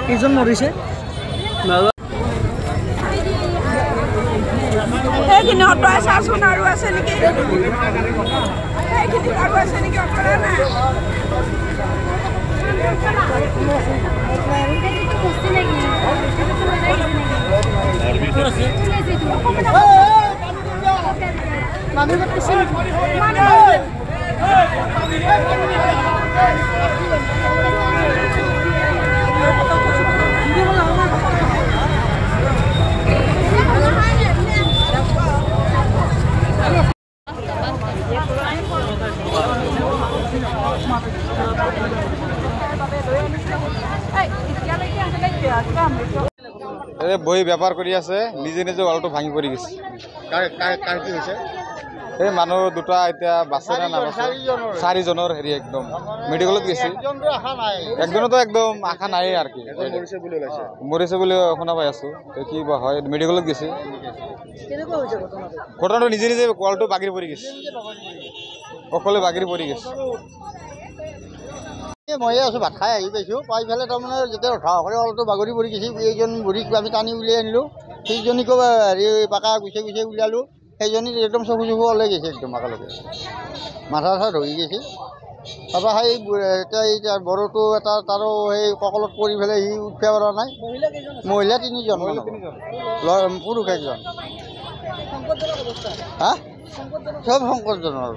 কেইজন মৰিছে এইখিনি অঁতৰাই চাচোন আৰু আছে নেকি এইখিনি আৰু আছে নেকি অঁতৰা নাই বহি বেপাৰ কৰি আছে নিজে নিজে ৱালটো ভাঙি পৰি গৈছে কি হৈছে এই মানুহ দুটা এতিয়া বাছে না নাবাছে চাৰিজনৰ হেৰি একদম মেডিকেলত গৈছে একজনতো একদম আশা নাই আৰু কি মৰিছে বুলি শুনা পাই আছো কি বা হয় মেডিকেলত গৈছে ঘটনাটো নিজে নিজে ৱালটো বাগৰি পৰি গৈছে অকলে বাগৰি পৰি গৈছে মই আছোঁ ভাত খাই আহি পাইছোঁ পাই পেলাই তাৰমানে যেতিয়া উঠা কৰি অলপটো বাগৰি পৰি গৈছে এইজন বুঢ়ীক আমি টানি উলিয়াই আনিলোঁ সেইজনীকো হেৰি পাকা গুচাই গুচাই উলিয়ালোঁ সেইজনী একদম চকু চকু ওলাই গৈছে একদম একেলগে মাথা চাথা ধৰি গৈছে তাৰপৰা সেই এতিয়া বড়োটো এটা তাৰো সেই কঁকালত পৰি পেলাই সি উঠিব পৰা নাই মহিলা তিনিজন পুৰুষ একজন হা চব সংকটজনক